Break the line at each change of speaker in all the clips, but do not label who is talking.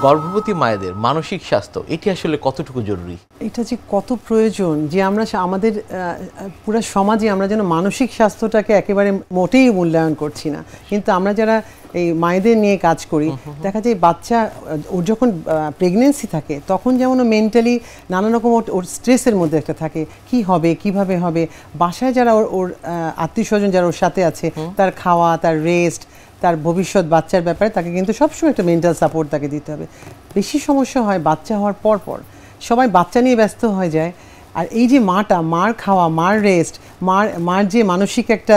গর্ভবতী মায়েদের মানসিক স্বাস্থ্য এটি আসলে কতটুকু জরুরি?
এটা যে কত প্রয়োজন যে আমরা আমাদের পুরো সমাজে আমরা যেন মানসিক স্বাস্থ্যটাকে একেবারে মোটেই মূল্যায়ন করছি না। কিন্তু আমরা যারা এই মায়েদের নিয়ে কাজ করি দেখা যায় বাচ্চা ওর যখন প্রেগনেন্সি থাকে তখন যেমন মেন্টালি নানা রকম ওর স্ট্রেসের মধ্যে একটা থাকে, কি হবে কিভাবে হবে, বাসায় যারা ওর আত্মীয় স্বজন যারা ওর সাথে আছে তার খাওয়া, তার রেস্ট, তার ভবিষ্যৎ বাচ্চার ব্যাপারে তাকে কিন্তু সবসময় একটা মেন্টাল সাপোর্ট তাকে দিতে হবে। বেশি সমস্যা হয় বাচ্চা হওয়ার পর সবাই বাচ্চা নিয়ে ব্যস্ত হয়ে যায়। আর এই যে মার খাওয়া, মার রেস্ট, মার যে মানসিক একটা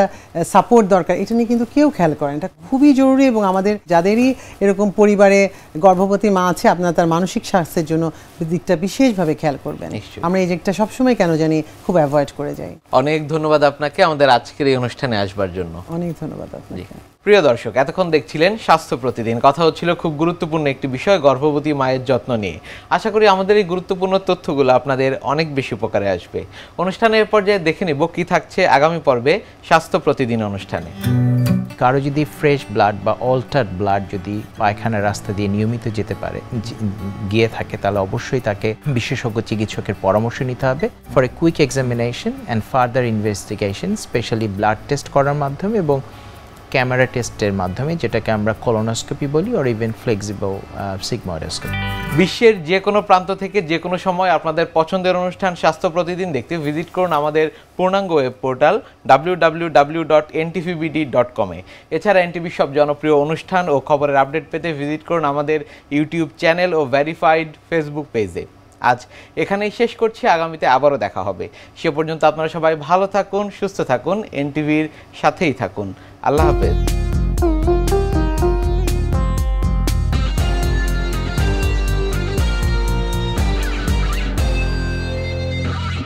সাপোর্ট দরকার এটা নিয়ে কিন্তু কেউ খেয়াল করেন। এটা খুবই জরুরি এবং আমাদের যাদেরই এরকম পরিবারে গর্ভবতী মা আছে আপনারা তার মানসিক স্বাস্থ্যের জন্য দিকটা বিশেষভাবে খেয়াল করবেন। আমরা এই দিকটা সবসময় কেন জানি খুব অ্যাভয়েড করে যাই।
অনেক ধন্যবাদ আপনাকে আমাদের আজকের এই অনুষ্ঠানে আসবার জন্য।
অনেক ধন্যবাদ আপনাকে।
প্রিয় দর্শক, এতক্ষণ দেখছিলেন স্বাস্থ্য প্রতিদিন। কথা হচ্ছিল খুব গুরুত্বপূর্ণ একটি বিষয়, গর্ভবতী মায়ের যত্ন নিয়ে। আশা করি আমাদের এই গুরুত্বপূর্ণ তথ্যগুলো আপনাদের অনেক বেশি উপকারে আসবে। অনুষ্ঠানের পর্যায়ে দেখে নেব কি থাকছে আগামী পর্বে স্বাস্থ্য প্রতিদিন অনুষ্ঠানে।
কারো যদি ফ্রেশ ব্লাড বা অল্টার্ড ব্লাড যদি পায়খানার রাস্তা দিয়ে নিয়মিত গিয়ে থাকে তাহলে অবশ্যই তাকে বিশেষজ্ঞ চিকিৎসকের পরামর্শ নিতে হবে for a quick examination and further investigation, specially blood test করার মাধ্যমে এবং ক্যামেরা টেস্টের মাধ্যমে, যেটাকে আমরা কোলোনোস্কোপি বলি অর ইভেন ফ্লেক্সিবল সিগময়েডোস্কোপি।
বিশ্বের যে কোনো প্রান্ত থেকে যে কোনো সময় আপনাদের পছন্দের অনুষ্ঠান স্বাস্থ্য প্রতিদিন দেখতে ভিজিট করুন আমাদের পূর্ণাঙ্গ ওয়েব পোর্টাল www.ntvbd.com এ। এছাড়া এনটিভির সব জনপ্রিয় অনুষ্ঠান ও খবরের আপডেট পেতে ভিজিট করুন আমাদের ইউটিউব চ্যানেল ও ভেরিফাইড ফেসবুক পেজে। আজ এখানেই শেষ করছি, আগামীতে আবারও দেখা হবে। সে পর্যন্ত আপনারা সবাই ভালো থাকুন, সুস্থ থাকুন, এনটিভির সাথেই থাকুন। আল্লাহ হাফেজ।